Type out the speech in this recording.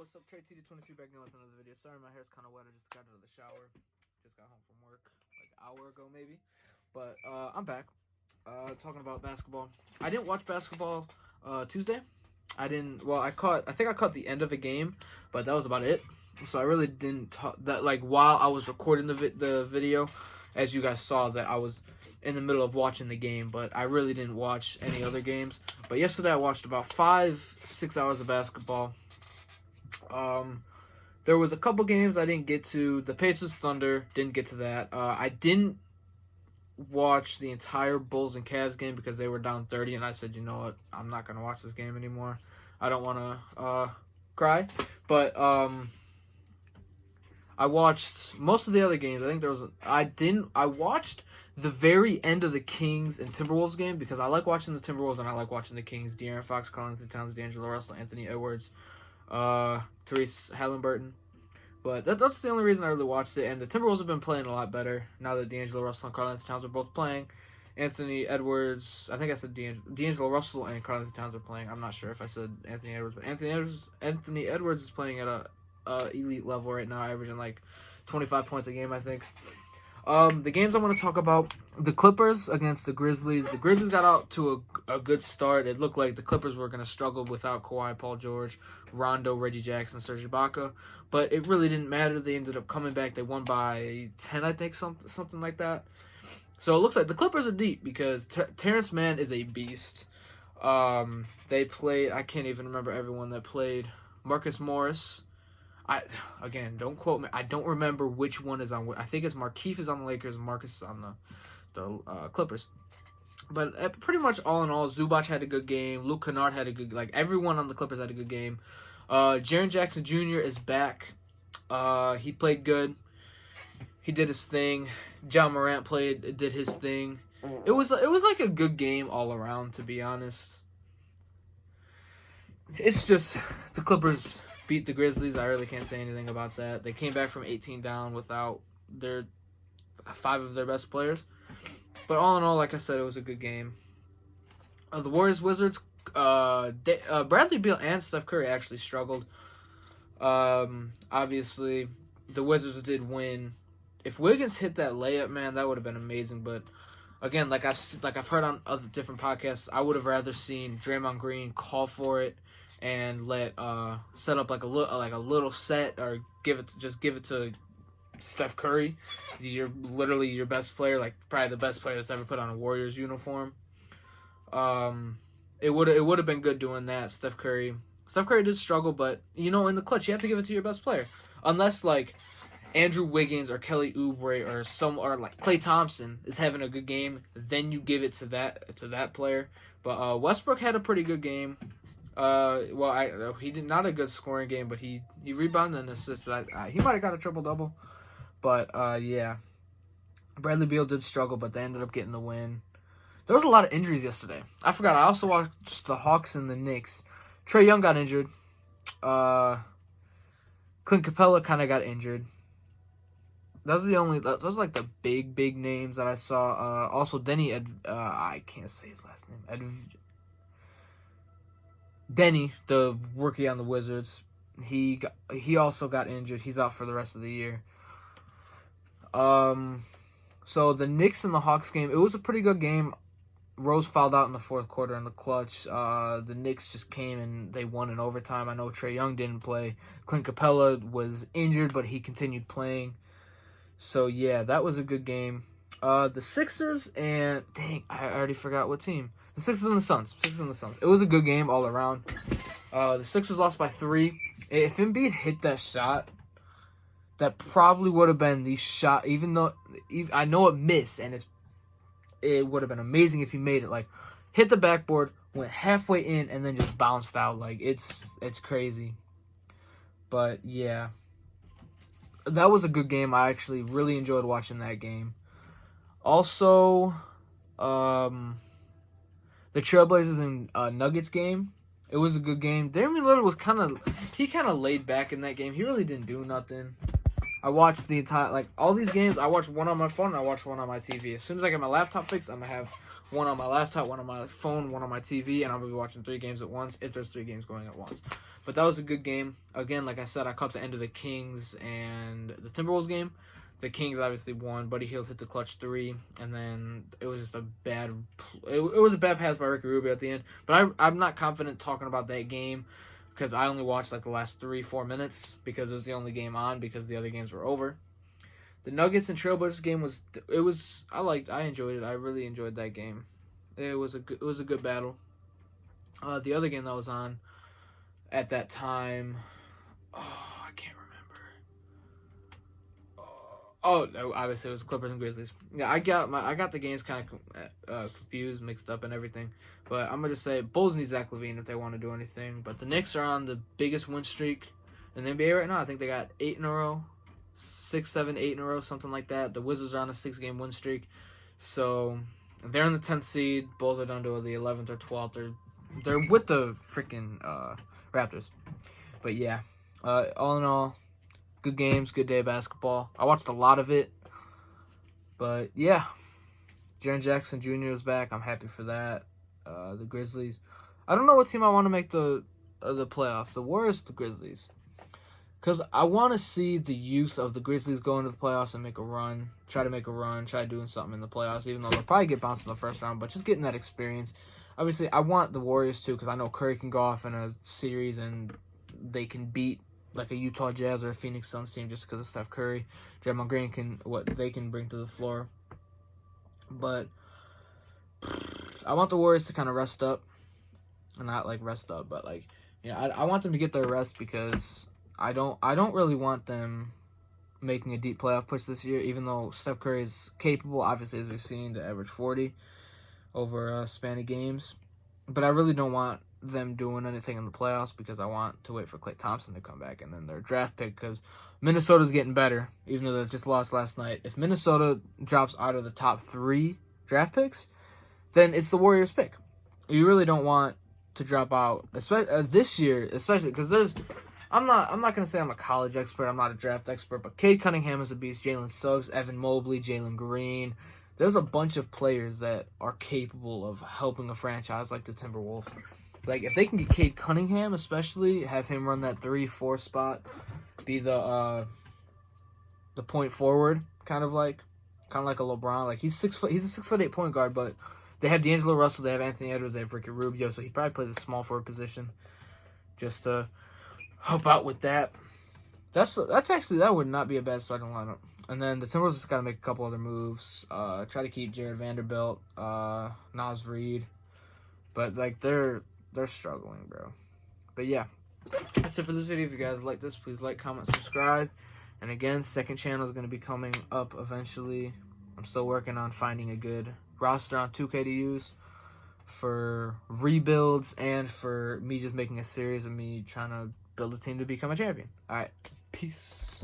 what's up? Trey TD23 back now with another video. Sorry, my hair's kind of wet. I just got out of the shower. Just got home from work like an hour ago, maybe. But I'm back. Talking about basketball. I didn't watch basketball Tuesday. I think I caught the end of a game, but that was about it. So I really didn't while I was recording the video, as you guys saw that I was in the middle of watching the game, but I really didn't watch any other games. But yesterday I watched about 5-6 hours of basketball. There was a couple games I didn't get to. The Pacers Thunder, didn't get to that. I didn't watch the entire Bulls and Cavs game because they were down 30, and I said, you know what, I'm not gonna watch this game anymore. I don't want to cry. But I watched most of the other games. I think I watched the very end of the Kings and Timberwolves game because I like watching the Timberwolves and I like watching the Kings. De'Aaron Fox, Karl Anthony Towns, D'Angelo Russell, Anthony Edwards, Therese Halliburton. But that's the only reason I really watched it. And the Timberwolves have been playing a lot better now that D'Angelo Russell and Karl Anthony Towns are both playing. Anthony Edwards, I think I said D'Angelo Russell and Karl Anthony Towns are playing. I'm not sure if I said Anthony Edwards, but Anthony Edwards is playing at a elite level right now, averaging like 25 points a game, I think. The games I want to talk about, the Clippers against the Grizzlies. The Grizzlies got out to a good start. It looked like the Clippers were going to struggle without Kawhi, Paul George, Rondo, Reggie Jackson, Serge Ibaka. But it really didn't matter. They ended up coming back. They won by 10, I think, something like that. So it looks like the Clippers are deep because Terrence Mann is a beast. They played, I can't even remember everyone that played. Marcus Morris. Don't quote me. I don't remember which one is on. I think it's Markieff is on the Lakers, and Marcus is on the Clippers. But pretty much all in all, Zubac had a good game. Luke Kennard had a good. Everyone on the Clippers had a good game. Jaren Jackson Jr. is back. He played good. He did his thing. John Morant did his thing. It was like a good game all around, to be honest. It's just the Clippers beat the Grizzlies. I really can't say anything about that. They came back from 18 down without 5 of their best players. But all in all, like I said, it was a good game. The Warriors-Wizards, Bradley Beal and Steph Curry actually struggled. Obviously, the Wizards did win. If Wiggins hit that layup, man, that would have been amazing. But again, like I've heard on other different podcasts, I would have rather seen Draymond Green call for it and set up like a little set, or give it to Steph Curry. You're literally your best player, like probably the best player that's ever put on a Warriors uniform. It would have been good doing that. Steph Curry did struggle, but in the clutch you have to give it to your best player, unless like Andrew Wiggins or Kelly Oubre or like Klay Thompson is having a good game, then you give it to that player. But Westbrook had a pretty good game. He did not a good scoring game, but he rebounded and assisted. He might have got a triple-double. But, yeah. Bradley Beal did struggle, but they ended up getting the win. There was a lot of injuries yesterday. I forgot. I also watched the Hawks and the Knicks. Trae Young got injured. Clint Capella kind of got injured. Those are like the big names that I saw. Also, I can't say his last name. Denny, the rookie on the Wizards, he also got injured. He's out for the rest of the year. So the Knicks and the Hawks game, it was a pretty good game. Rose fouled out in the fourth quarter in the clutch. The Knicks just came and they won in overtime. I know Trae Young didn't play. Clint Capella was injured, but he continued playing. So yeah, that was a good game. The Sixers and I already forgot what team. The Sixers and the Suns. It was a good game all around. The Sixers lost by 3. If Embiid hit that shot, that probably would have been the shot. Even though I know it missed, and it would have been amazing if he made it. Like hit the backboard, went halfway in, and then just bounced out. Like it's crazy. But yeah, that was a good game. I actually really enjoyed watching that game. Also, the Trailblazers and Nuggets game, it was a good game. Damian Lillard was kind of laid back in that game. He really didn't do nothing. I watched the entire all these games. I watched one on my phone and I watched one on my TV. As soon as I get my laptop fixed, I'm gonna have one on my laptop, one on my phone, one on my TV, and I'll be watching 3 games at once if there's 3 games going at once. But that was a good game. Again, like I said, I caught the end of the Kings and the Timberwolves game. The Kings obviously won. Buddy Hield hit the clutch 3, and then it was just a bad. It was a bad pass by Ricky Rubio at the end. But I'm not confident talking about that game because I only watched like the last 3-4 minutes because it was the only game on because the other games were over. The Nuggets and Trailblazers game I enjoyed it. I really enjoyed that game. It was a good battle. The other game that was on at that time, I can't remember. No, obviously it was Clippers and Grizzlies. Yeah, I got the games kind of confused, mixed up, and everything. But I'm gonna just say Bulls need Zach LaVine if they want to do anything. But the Knicks are on the biggest win streak in the NBA right now. I think they got 8 in a row. 6, 7, 8 in a row, something like that. The Wizards are on a 6-game win streak. So they're in the 10th seed. Bulls are down to the 11th or 12th. They're with the freaking Raptors. But yeah, all in all, good games, good day of basketball. I watched a lot of it. But yeah, Jaren Jackson Jr. is back. I'm happy for that. The Grizzlies. I don't know what team I want to make the playoffs. The Warriors, the Grizzlies. Because I want to see the youth of the Grizzlies go into the playoffs and make a run. Try doing something in the playoffs, even though they'll probably get bounced in the first round. But just getting that experience. Obviously, I want the Warriors too because I know Curry can go off in a series and they can beat like a Utah Jazz or a Phoenix Suns team just because of Steph Curry. Draymond Green what they can bring to the floor. But I want the Warriors to kind of rest up. Not like rest up, but like, I want them to get their rest because I don't really want them making a deep playoff push this year, even though Steph Curry is capable, obviously, as we've seen, to average 40 over a span of games. But I really don't want them doing anything in the playoffs because I want to wait for Klay Thompson to come back and then their draft pick because Minnesota's getting better, even though they just lost last night. If Minnesota drops out of the top 3 draft picks, then it's the Warriors' pick. You really don't want to drop out, especially this year, especially because there's. I'm not going to say I'm a college expert. I'm not a draft expert. But Cade Cunningham is a beast. Jalen Suggs, Evan Mobley, Jalen Green. There's a bunch of players that are capable of helping a franchise like the Timberwolves. Like, if they can get Cade Cunningham, especially, have him run that 3-4 spot, be the point forward, kind of like a LeBron. Like, he's a 6'8" point guard, but they have D'Angelo Russell, they have Anthony Edwards, they have Ricky Rubio, so he probably play the small forward position just to help out with that. That would not be a bad starting lineup. And then the Timberwolves just got to make a couple other moves. Try to keep Jared Vanderbilt, Naz Reid, but like they're struggling, bro. But yeah, that's it for this video. If you guys like this, please like, comment, subscribe. And again, second channel is going to be coming up eventually. I'm still working on finding a good roster on 2K to use for rebuilds and for me just making a series of me trying to build a team to become a champion. All right, peace.